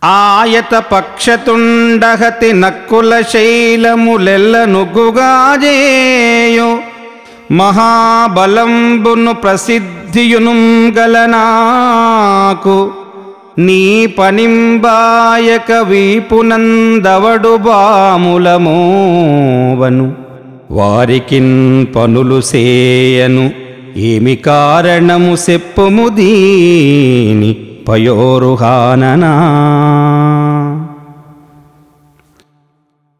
ఆయత పక్షతుండహతి నక్కుల శైలములెల్ల నుగ్గుగాజేయు మహాబలంబును ప్రసిద్ధియును గలనాకు నీ పనింబాయక వీపునందవడు బాములమోవను వారికిన్ పనులు సేయను ఏమి కారణము సెప్పుము దీని పయోరుహాననా.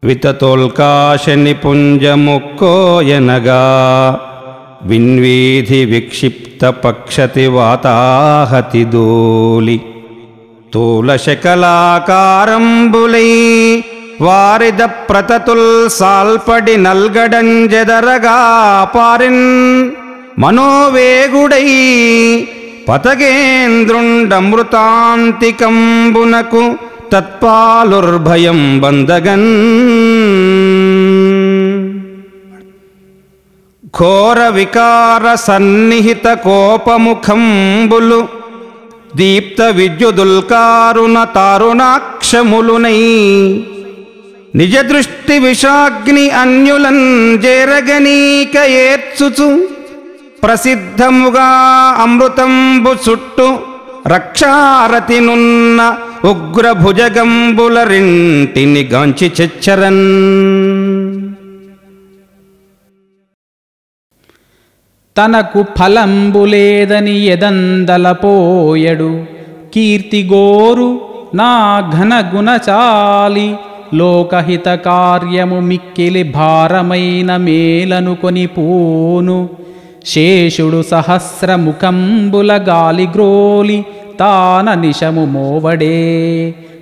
వితతోల్కాశ నిపుంజముక్కోయనగా విన్వీధి విక్షిప్త పక్షతి వాతాహతి దూలి తూలశకలాకారంబులై వారిద ప్రతతుల్ సాల్పడి నల్గడంజెదరగా పారిన్ మనోవేగుడై పతగేంద్రుండమృతాంతికంబునకు తత్పాలుర్భయం బందగన్. ఘోర వికార సన్నిహిత కోపముఖంబులు దీప్త విద్యుదుల్కారుణ తారుణాక్షములునై నిజ దృష్టి విషాగ్ని అన్యులన్ జేరగనీక ఏర్చుచు ప్రసిద్ధముగా అమృతంబు చుట్టు రక్షారతినున్న ఉగ్ర భుజగంబుల రెంటిని గాంచి చెచ్చరన్. తనకు ఫలంబులేదని ఎదందలపోయడు కీర్తిగోరు నా ఘన గుణచాలి లోకహిత కార్యము మిక్కిలి భారమైన మేలను కొనిపోను శేషుడు సహస్రముఖంబుల గాలిగ్రోలి తాన నిశము మోవడే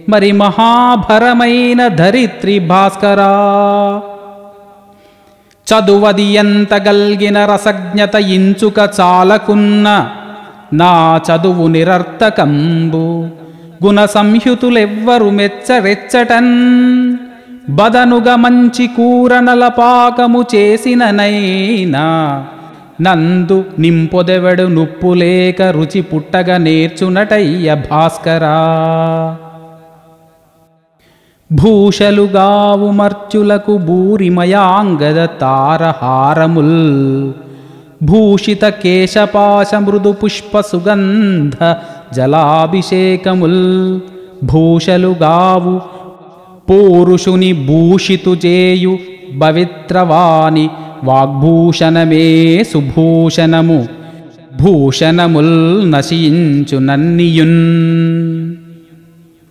మరి మహాభరమైన ధరిత్రి భాస్కరా. చదువది ఎంత గల్గిన రసజ్ఞత ఇంచుక చాలకున్న నా చదువు నిరర్థకంబు గుణ సంయుతులెవ్వరు మెచ్చరెచ్చటన్ బదనుగ మంచి కూర నలపాకము చేసిననైనా నందు నింపొదెవడు నుప్పులేక రుచి పుట్టగ నేర్చునటయ్య భాస్కరా. భూషలుగావు మర్చులకు భూరిమయాంగద తారహారముల్ భూషిత కేశపాశ మృదు పుష్ప సుగంధ జలాభిషేకముల్ భూషలుగావు పూరుషుని భూషితు చేయు పవిత్రవాణి వాగ్భూషణమే సుభూషణము భూషణముల్ నశించు నన్నియున్.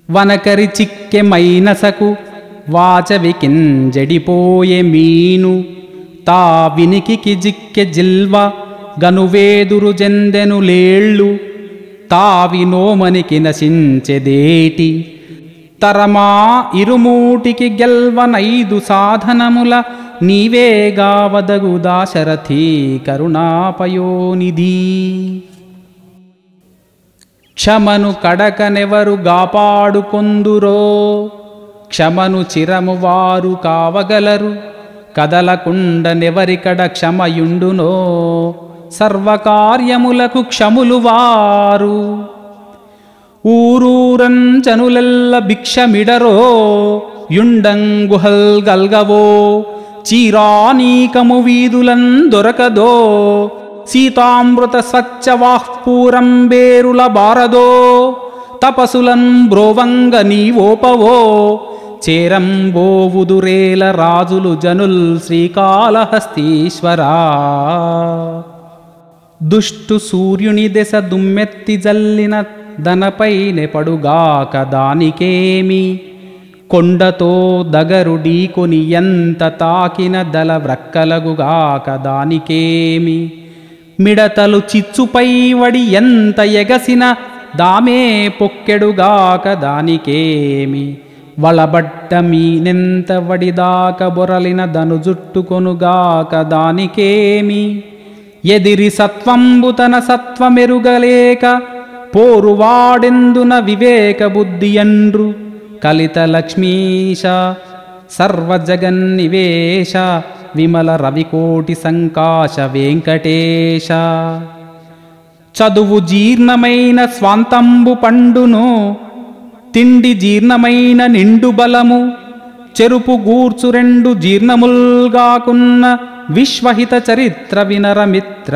వనకరి చిక్కె మైనసకు వాచవికింజడిపోయే మీను తా వినికికి జిక్కె జిల్వ గనువేదురు జెందెను లేళ్ళు తావి నోమనికి నశించెదేటి తరమా ఇరుమూటికి గెల్వనైదు సాధనముల నీవేగావదగు దాశరథీ కరుణాపయోనిధి. క్షమను కడకనెవరు గాపాడుకొందురో క్షమను చిరము వారు కావగలరు కదలకుండనెవరికడ క్షమయుండునో సర్వకార్యములకు క్షములు వారు. ఊరూరంచనులెల్ల భిక్షమిడరో యుండంగుహల్ గల్గవో చీరానీకము వీధులన్ దొరకదో సీతామృత స్వచ్ఛవాహ్పూరంబేరుల బారదో తపసులన్ బ్రోవంగ నీవోపవో చేరంబోవుదురేల రాజులు జనుల్ శ్రీకాళహస్తీశ్వరా. దుష్టు సూర్యుని దెస దుమ్మెత్తి జల్లిన దనపైనె పడుగాక దానికేమి కొండతో దగరుడీకొని ఎంత తాకిన దల వ్రక్కలగుగాక దానికేమి మిడతలు చిచ్చుపై వడి ఎంత ఎగసిన దామే పొక్కెడుగాక దానికేమి వళబడ్డ మీనెంత వడిదాక బొరలిన దను జుట్టుకొనుగాక దానికేమి ఎదిరి సత్వంబు తన సత్వమెరుగలేక పోరువాడెందున వివేక బుద్ధియండ్రు కలిత లక్ష్మీశ సర్వజగన్నివేశ విమల రవికోటి సంకాశ వెంకటేశ. చదువు జీర్ణమైన స్వాంతంబు పండును తిండి జీర్ణమైన నిండు బలము చెరుపు గూర్చు రెండు జీర్ణముల్గాకున్న విశ్వహిత చరిత్ర వినరమిత్ర.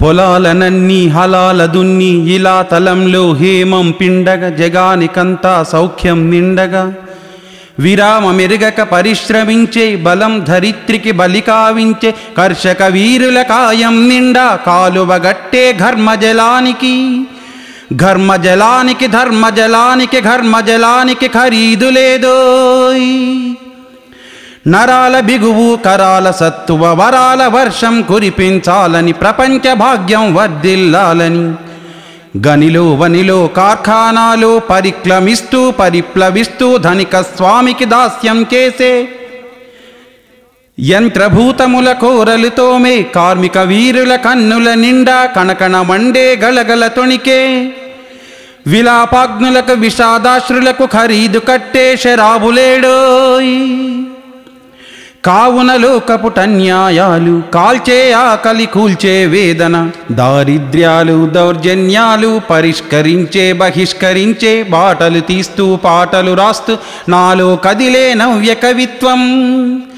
పొలాలనన్నీ హలాల దున్ని ఇలా తలంలో హేమం పిండగ జగానికంతా సౌఖ్యం నిండగా విరామమెరుగక పరిశ్రమించే బలం ధరిత్రికి బలికావించే కర్షక వీరుల కాయం నిండా కాలువగట్టే ఘర్మజలానికి ఘర్మజలానికి ధర్మజలానికి ఘర్మజలానికి ఖరీదు లేదోయ్. నరాల బిగువు కరాల సత్తువ వరాల వర్షం కురిపించాలని ప్రపంచ భాగ్యం వర్ధిల్లాలని గనిలో వనిలో కార్ఖానాలో పరిక్రమిస్తూ పరిప్లవిస్తూ ధనిక స్వామికి దాస్యం చేసే యంత్రభూతముల కోరలుతోమే కార్మిక వీరుల కన్నుల నిండా కణకణ మండే గలగల తొణికే విలాపాగ్నులకు విషాదాశ్రులకు ఖరీదు కట్టే శరాబులేడోయ్. కావున లోకపుటన్యాయాలు కాల్చే ఆకలి కూల్చే వేదన దారిద్ర్యాలు దౌర్జన్యాలు పరిష్కరించే బహిష్కరించే బాటలు తీస్తూ పాటలు రాస్తూ నాలో కదిలే నవ్య కవిత్వం.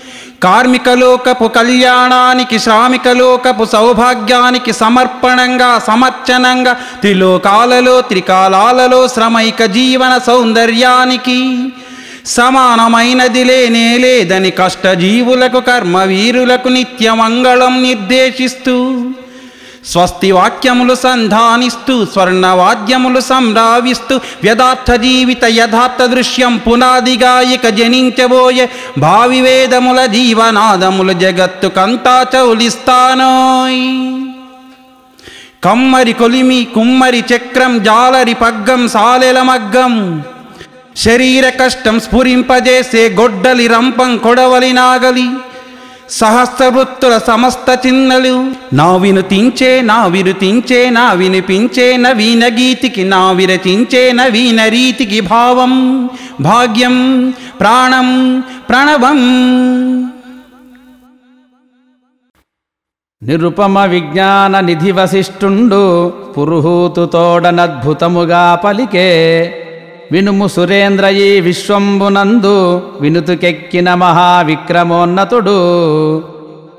కార్మిక లోకపు కళ్యాణానికి శ్రామిక లోకపు సౌభాగ్యానికి సమర్పణంగా సమర్చనంగా త్రిలోకాలలో త్రికాలాలలో శ్రమైక జీవన సౌందర్యానికి సమానమైనది లేనే లేదని కష్టజీవులకు కర్మవీరులకు నిత్యమంగళం నిర్దేశిస్తూ స్వస్తి వాక్యములు సంధానిస్తూ స్వర్ణవాద్యములు సంరావిస్తూ యథార్థ జీవిత యథార్థ దృశ్యం పునాదిగా ఇక జనించబోయే భావి వేదముల జీవనాదములు జగత్తుకంతా చౌలిస్తానోయ్. కమ్మరి కొలిమి కుమ్మరి చక్రం జాలరి పగ్గం సాలెల మగ్గం శరీర కష్టం స్ఫురింపజేసే గొడ్డలి రంపం కొడవలి నాగలి సహస్రవృత్తుల సమస్త చిన్నలు నా వినుతించే నా విరుతించే నా వినిపించే నవీన గీతికి నా విరచించే నవీన రీతికి భావం భాగ్యం ప్రాణం ప్రణవం. నిరుపమ విజ్ఞాన నిధి వశిష్ఠుండు పురుహూతు తోడనద్భుతముగా పలికే వినుము సురేంద్ర ఈ విశ్వంబునందు వినుతుకెక్కిన మహావిక్రమోన్నతుడు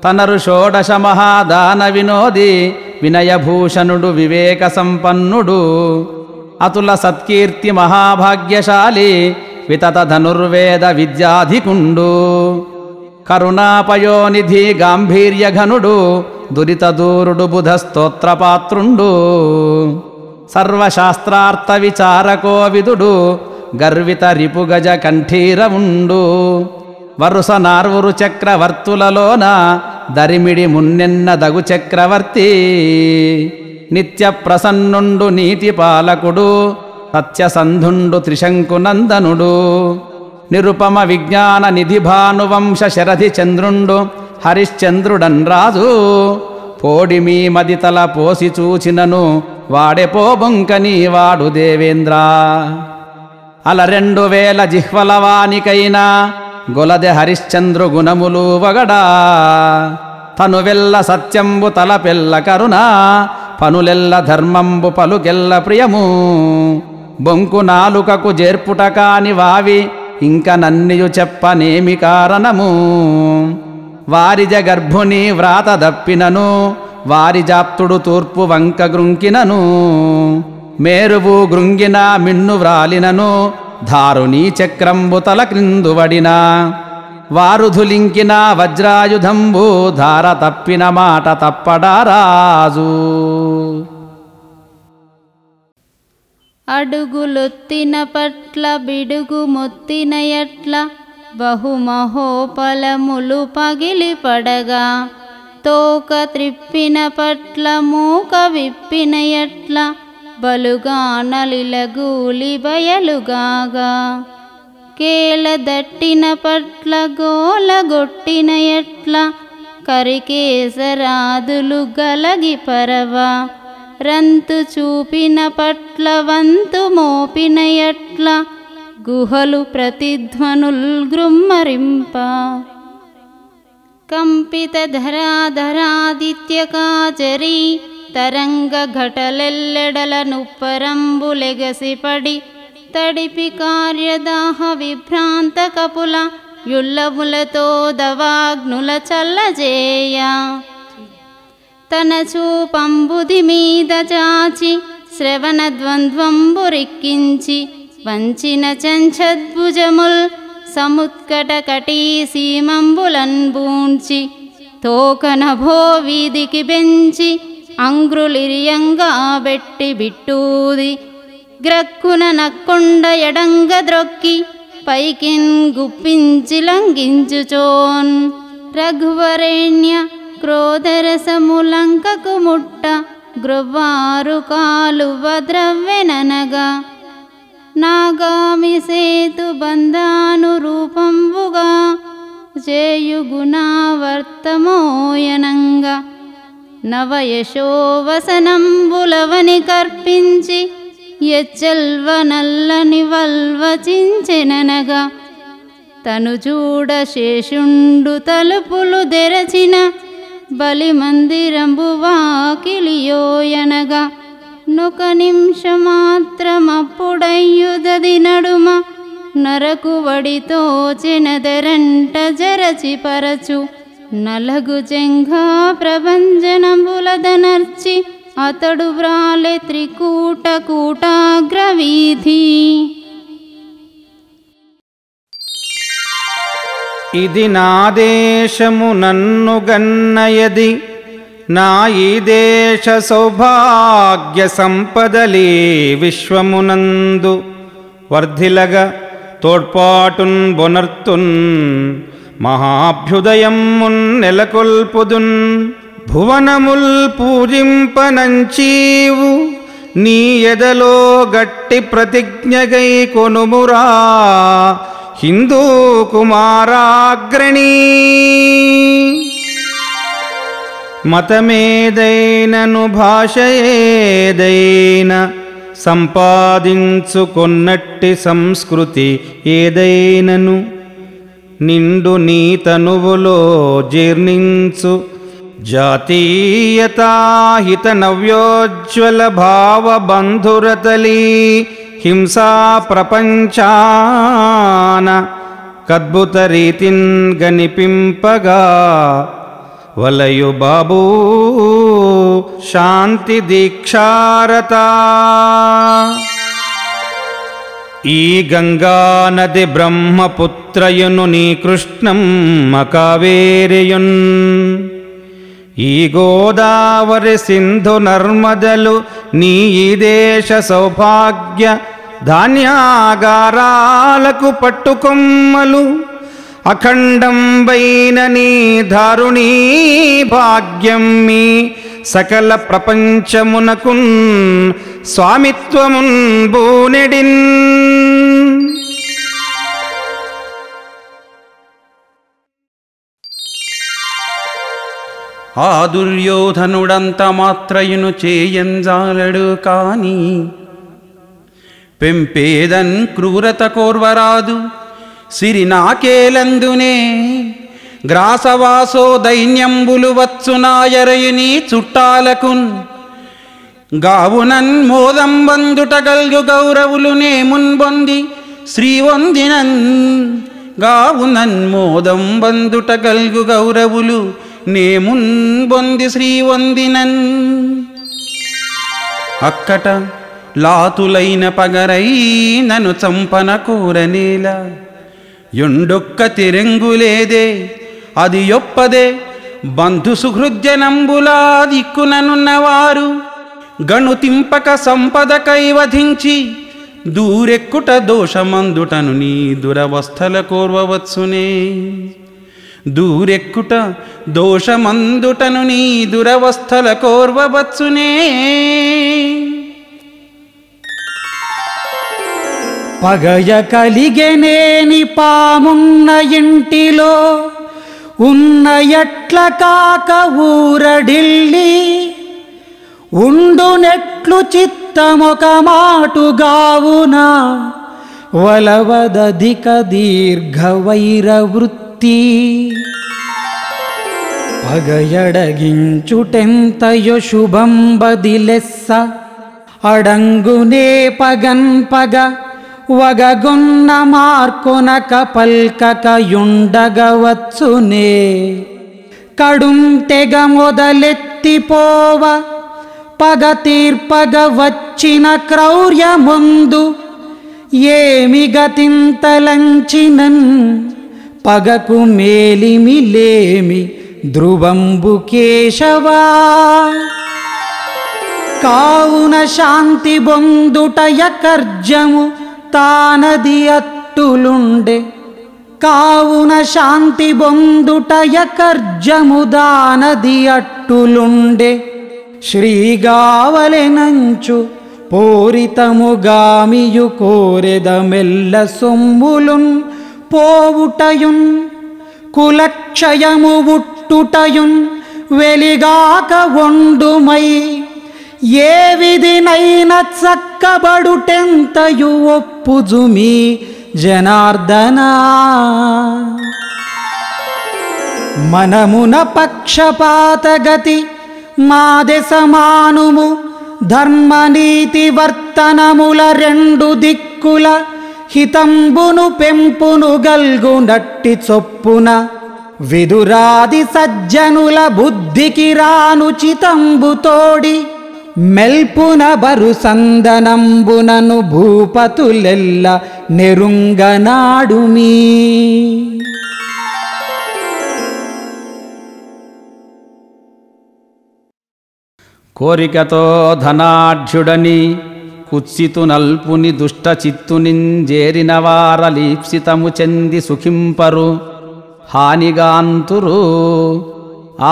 తనరు షోడశ మహాదాన వినోది వినయభూషణుడు వివేక సంపన్నుడు అతుల సత్కీర్తి మహాభాగ్యశాలి వితత ధనుర్వేద విద్యాధికుండు కరుణాపయోనిధి గాంభీర్యఘనుడు దురిత దూరుడు బుధ స్తోత్రపాత్రుండు సర్వశాస్త్రార్థ విచారకోవిదుడు గర్విత రిపుగజ కంఠీరవుండు వరుస నార్వురు చక్రవర్తులలోన దరిమిడి మున్నెన్న దగు చక్రవర్తి నిత్య ప్రసన్నుండు నీతి పాలకుడు సత్యసంధుండు త్రిశంకునందనుడు నిరుపమ విజ్ఞాన నిధి భానువంశ శరధి చంద్రుండు హరిశ్చంద్రుడన్ రాజు పోడిమీ మదితల పోసి చూచినను వాడెపో బొంకని వాడు దేవేంద్ర అల 2000 జిహ్వలవానికైనా గొలదె హరిశ్చంద్రు గుణములు వగడా తను వెల్ల సత్యంబు తలపెల్ల కరుణ పనులెల్ల ధర్మంబు పలుకెల్ల ప్రియము బొంకు నాలుకకు జేర్పుట కాని వావి ఇంక నన్నియు చెప్పనేమి కారణము వారిజ గర్భుని వ్రాత దప్పినను వారి జాప్తుడు తూర్పు వంక గృంకినను మేరువు గృంగిన మిన్ను వ్రాలినను ధారునీ చక్రంబు తల క్రిందువడిన వారుధులింకిన వజ్రాయుధంబు ధార తప్పిన మాట తప్పడారాజు అడుగులొత్తిన పట్ల బిడుగు మొత్తిన ఎట్ల బహుమహోపలములు పగిలి పడగా తోక త్రిప్పిన పట్ల మూక విప్పిన ఎట్ల బలుగా నలిలగూలి బయలుగాగా కేల దట్టిన పట్ల గోలగొట్టిన ఎట్ల కరికేసరాదులు గలగి పరవా రంతు చూపిన పట్ల వంతు మోపిన ఎట్ల గుహలు ప్రతిధ్వనుల్ గృమ్మరింప కంపిత ధరాధరాదిత్యకాచరీ తరంగ ఘటలెల్లెడల నుప్పరంబులెగసిపడి తడిపి కార్యదాహ విభ్రాంత కపుల యుల్లములతో దవాగ్నుల చల్లజేయ తన చూపంబుది మీద చాచి శ్రవణ ద్వంద్వంబురిక్కించి వంచిన చంఛద్భుజముల్ సముత్కట కటీ సీమంబులన్ బూంచి తోకన భో వీధికి బెంచి అంగ్రులిరియంగా బెట్టి బిట్టూది గ్రక్కున నక్కొండ ఎడంగ ద్రొక్కి పైకిన్ గుప్పించి లంఘించుచోన్ రఘువరేణ్య క్రోధరసములంకకు ముట్ట గ్రొవ్వారు కాలువ ద్రవ్వెననగా నాగామి సేతు బంధానురూపంబుగా చేయుగుణావర్తమోయనంగా నవయశోవసనంబులవని కర్పించి ఎచ్చల్వ నల్లని వల్వచించెననగా తను చూడ శేషుండు తలుపులు తెరచిన బలిమందిరంబు వాకిలియోయనగా నొక నిమిషమాత్రమప్పుడయ్యుదది నడుమ నరకు వడితో చెనదరంట జరచి పరచు నలగు చెంఘా ప్రభంజనంబులదనర్చి అతడు వ్రాలె త్రికూట కూటాగ్రవీధి. ఇది నా దేశము నన్ను గన్నయది నా ఈ దేశ సౌభాగ్య సంపదలే విశ్వమునందు వర్ధిలగా తోడ్పాటున్ బొనర్తున్ మహాభ్యుదయమున్ నెలకొల్పుదున్ భువనముల్ పూజింపనంచీవు నీ ఎదలో గట్టి ప్రతిజ్ఞగై కొనుమురా హిందూ కుమారాగ్రణీ. మతమేదైనను భాషయేదైన సంపాదించుకొన్నట్టి సంస్కృతి ఏదైనను నిండు నీ తనువులో జీర్ణించు జాతీయతాహిత నవ్యోజ్వల భావ బంధురతలీ హింసా ప్రపంచాన కద్భుత రీతిన్ గనిపింపగా వలయు బాబూ శాంతి దీక్షారత. ఈ గంగా నది బ్రహ్మపుత్రయును నీ కృష్ణం కావేరియున్ ఈ గోదావరి సింధు నర్మదలు నీ ఈ దేశ సౌభాగ్య ధాన్యాగారాలకు పట్టుకొమ్మలు అఖండంబైన నీ దారుణీ భాగ్యం మీ సకల ప్రపంచమునకున్ స్వామిత్వమున్ బూనెడిన్. ఆ దుర్యోధనుడంత మాత్రయును చేయంజాలడు కాని పెంపేదన్ క్రూరత కోర్వరాదు సిరి నాకేలందునే గ్రాసవాసో దైన్యంబులు వచ్చునాయరయుని చుట్టాలకున్ గావునన్ మోదం బందుట గల్గు గౌరవులు నేమున్బొంది శ్రీవొందినన్ గావునన్ మోదం బందుట గల్గు గౌరవులు నేమున్బొంది శ్రీవొందినన్. అక్కట లాతులైన పగరై నను చంపన కోరనేల యొండొక్క తిరెంగులేదే అది యొప్పదే బంధు సుహృద్యనంబులా దిక్కుననున్నవారు గణుతింపక సంపద కైవధించి దూరెక్కుట దోషమందుటను నీ దురవస్థల కోర్వవచ్చునే దూరెక్కుట దోషమందుటను నీ దురవస్థల కోర్వవచ్చునే. పగయ కలిగెనేని పామున్న ఇంటిలో ఉన్న ఎట్ల కాక ఊరడిల్లి ఉండునెట్లు చిత్తమొక మాటుగావున వలవదధిక దీర్ఘ వైరవృత్తి పగయడగించుటెంతయో శుభంబదిలెస్స అడంగునే పగన్పగ వగగొన్న మార్కొనక పల్కకయుండగవచ్చునే కడుంతెగ మొదలెత్తిపోవ పగ తీర్పగ వచ్చిన క్రౌర్యముందు ఏమి గతింతలంచినన్ పగకు మేలిమిలేమి ధ్రువంబు కేశవా కావున శాంతి బొందుటయ కర్జము తానది అట్టులుండే కావున శాంతి బొందుటయ కర్జము దానది అట్టులుండే శ్రీగావలెనంచు పోరితముగామియు కోరెదమెల్ల సొమ్ములున్ పోవుటయున్ కులక్షయము ఉట్టుటయున్ వెలిగాక ఒండుమై ఏ విధినైన చక్కబడుటెంతయు ఒప్పుజుమి జనార్దనా మనమున పక్షపాతగతి మాదె సమానుము ధర్మనీతి వర్తనముల రెండు దిక్కుల హితంబును పెంపును గల్గునట్టి చొప్పున విదురాది సజ్జనుల బుద్ధికి రానుచితంబు తోడి మెల్పున బరు సందనంబునను భూపతులెల్ల నెరుంగనాడుమీ కోరికతో ధనాఢ్యుడని కుత్సితు నల్పుని దుష్ట చిత్తునింజేరిన వారలీప్సితము చెంది సుఖింపరు హానిగాంతురు ఆ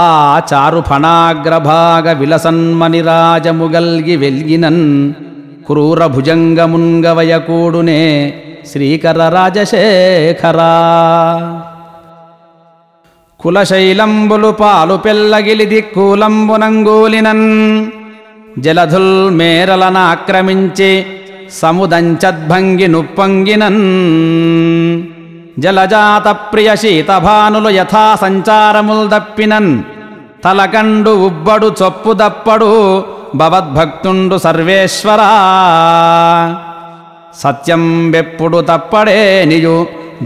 చారు ఫణాగ్రభాగ విలసన్మణిరాజముగల్గి వెల్గినన్ క్రూర భుజంగముంగవయకూడునే శ్రీకర రాజశేఖరా కులశైలంబులు పాలు పెల్లగిలి దిక్కులంబునంగూలినన్ జలధుల్ మేరలన ఆక్రమించి సముదంచద్భంగి నుప్పొంగినన్ జలజాత ప్రియ శీతభానులు యథా సంచారముల్ దప్పినన్ తలకండు ఉబ్బడు చొప్పు దప్పడు భవద్భక్తుండు సర్వేశ్వరా సత్యం వెప్పుడు తప్పడేనియు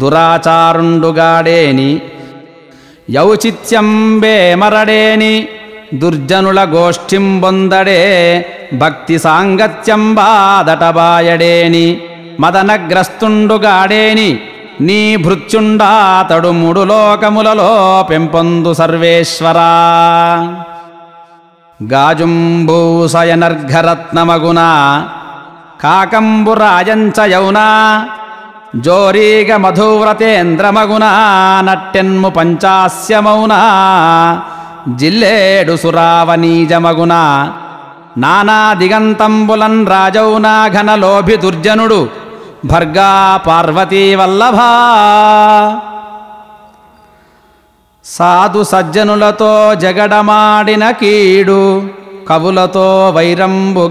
దురాచారుండుగాడేని యౌచిత్యంబే మరడేని దుర్జనుల గోష్ఠిం బొందడే భక్తి సాంగత్యం బాదటబాయడేని మదనగ్రస్తుండుగాడేని నీ భృత్యుండాతడు మూడు లోకములలో పెంపొందు సర్వేశ్వరా గాజుంబూసయనర్ఘరత్నమగున కాకంబు రాజంచ యౌనా జోరీగ మధువ్రతేంద్రమగున నట్టెన్ము పంచాస్యమౌనా జిల్లేడు సురావనీజమగున నానా దిగంతంబులన్ రాజౌనా ఘనలోభి దుర్జనుడు భర్గా పార్వతీ వల్లభా సాధు సజ్జనులతో జగడమాడిన కీడు కవులతో వైరంబుగాంచకీడు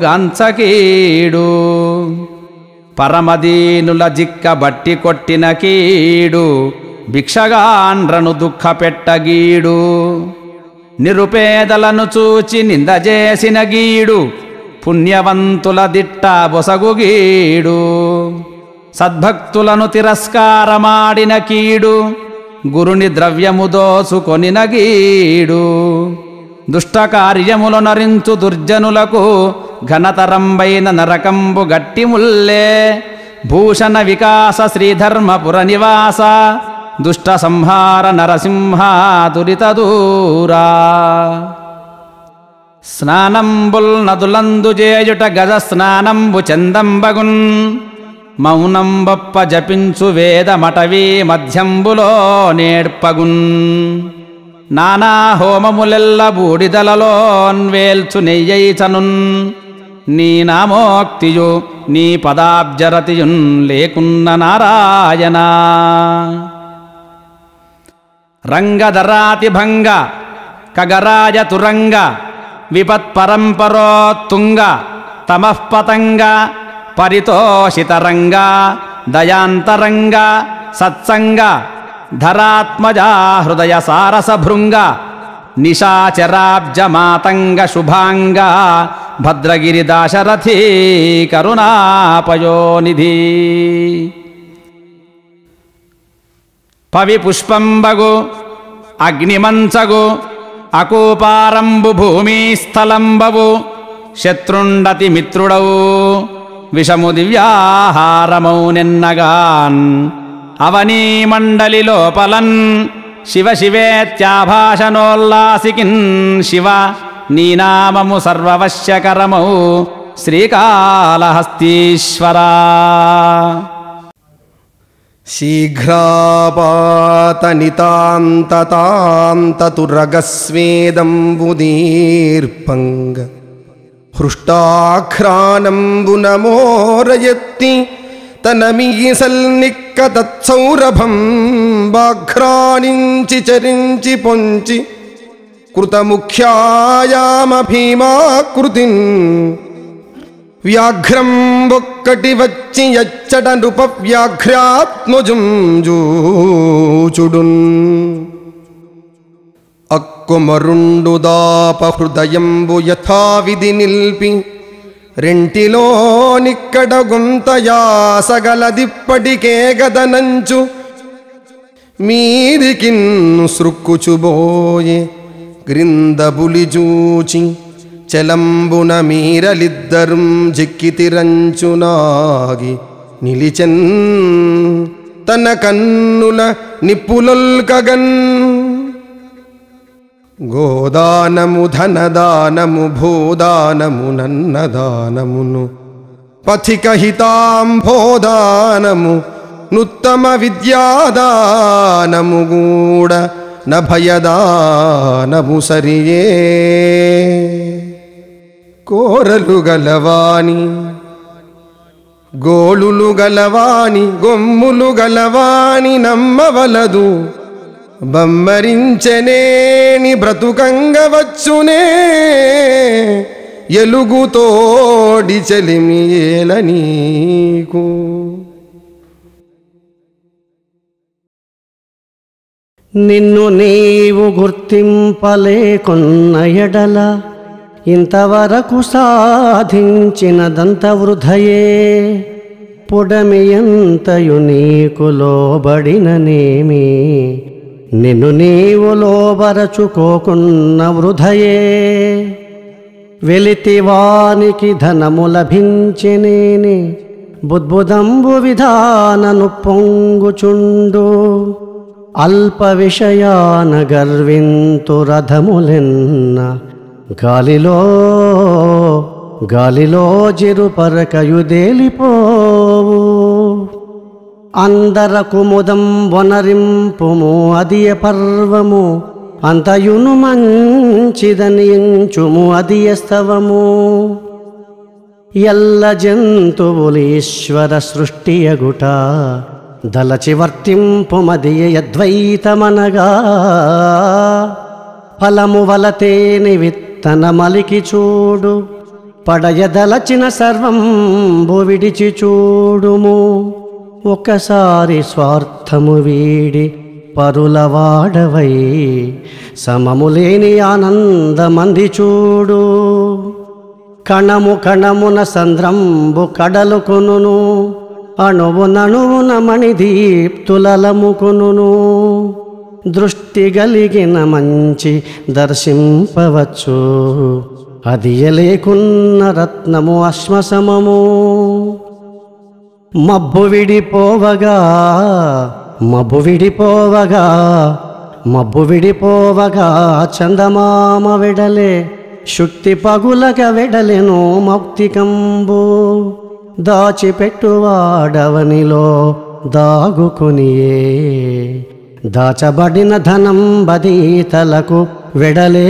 పరమదీనుల జిక్క బట్టి కొట్టిన కీడు భిక్షగాండ్రను దుఃఖపెట్టగీడు నిరుపేదలను చూచి నిందజేసిన గీడు పుణ్యవంతుల దిట్ట బొసగుగీడు సద్భక్తులను తిరస్కారమాడిన కీడు గురుని ద్రవ్యము దోసుకొనిన గీడు దుష్టకార్యములు నరించు దుర్జనులకు ఘనతరంబైన నరకంబు గట్టి ముల్లే భూషణ వికాస శ్రీధర్మపుర నివాస దుష్ట సంహార నరసింహ దురిత దూరా స్నానంబుల్ నదులందు చేయుట గజ స్నానంబు చందంబగున్ మౌనంబొప్ప జపించు వేదమటవీ మధ్యంబులో నేర్పగున్ నానా హోమములెల్ల బూడిదలలోన్వేల్చు నెయ్యైచనున్ నీ నామోక్తియు నీ పదాబ్జరతియున్ లేకున్న నారాయణ రంగధరాతిభంగ ఖగరాజ తురంగ విపత్పరంపరోత్తుంగ తమఃపతంగ పరితోషితరంగ దయాంతరంగ సత్సంగ ధరాత్మజా హృదయ సారసభృంగ నిశాచరాబ్జమాతంగ శుభాంగ భద్రగిరి దాశరథీ కరుణాపయోనిధి. పవి పుష్పంబగు అగ్నిమంచగు అకూపారంబు భూమి స్థలంబవు శత్రుండతి మిత్రుడవు విషము దివ్యాహారమౌ నిన్నగాన్ అవనీ మండలి లోపలన్ శివ శివేత్యాభాషణోల్లాసికిన్ శివ నీనామము సర్వవశ్యకరమౌ శ్రీకాళహస్తీశ్వరా. శీఘ్రాపాతనితాంతతాంతతురగస్వేదంబుదీర్పంగ హృష్టాఘ్రానంబునమోరయత్తి తనమీసల్నిక్క తత్సౌరభం బాఘ్రానించి చరించి పొంచి కృతముఖ్యాయామ భీమాకృతిన్ వ్యాఘ్రం ఒక్కటి వచ్చి యచ్చట నృపవ్యాఘ్రాత్మజుం జూచుడున్ అక్కుమరుండు దాప హృదయంబు యథావిధి నిల్పి రెంటిలో నిక్కడ గుంతయాసగలదిప్పటికే గదనంచు మీదికిన్ సృక్కుచుబోయే గ్రిందబులిజూచి చలంబున మీరలిద్దరుం జిక్కితిరంచునాగి నిలిచెన్ తన కన్నుల నిప్పులొల్కగన్ గోదానము ధనదానము భూదానము నన్నదానమును పథిక హితాంభోదానము నుత్తమ విద్యాదానము గూడ నభయదానము సరియే. కోరలు గలవాని గోళులు గలవాని గొమ్ములు గలవాని నమ్మవలదు బమ్మరించెనేని బ్రతుకంగవచ్చునే ఎలుగుతోడి చెలిమి ఏల నీకు. నిన్ను నీవు గుర్తింపలేకున్న ఎడల ఇంతవరకు సాధించినదంత వృధయే. పుడమి ఎంతయు నీకు లోబడిననేమి నిన్ను నీవు లోబరచుకోకున్న వృధయే. వెలితివానికి ధనము లభించినేని బుద్బుదంబు విధానను పొంగుచుండు. అల్ప విషయాన గర్వింతు రథములెన్న గాలిలో జిరుపరకయుదేలిపోవు. అందరకు ముదం వనరింపుము అదియ పర్వము అంతయును మంచిదనించుము అదియ స్తవము. ఎల్ల జంతువులు ఈశ్వర సృష్టియగుట దలచి వర్తింపుమదియ యద్వైతమనగా. ఫలము వలతేని విత్తనమలికి చూడు పడయదలచిన సర్వంబు విడిచి చూడుము. ఒకసారి స్వార్థము వీడి పరులవాడవై సమములేని ఆనందమంది చూడు. కణము కణమున సంద్రంబు కడలుకొనును అణువునణువున మణిదీప్తులముకొనును. దృష్టి గలిగిన మంచి దర్శింపవచ్చు అది ఎలేకున్న రత్నము అశ్మసమము. మబ్బు విడిపోవగా చందమామ వెడలే శుక్తి పగులక వెడలెను మౌక్తికంబు. దాచిపెట్టువాడవనిలో దాగుకొనియే దాచబడిన ధనం బదీతలకు వెడలే.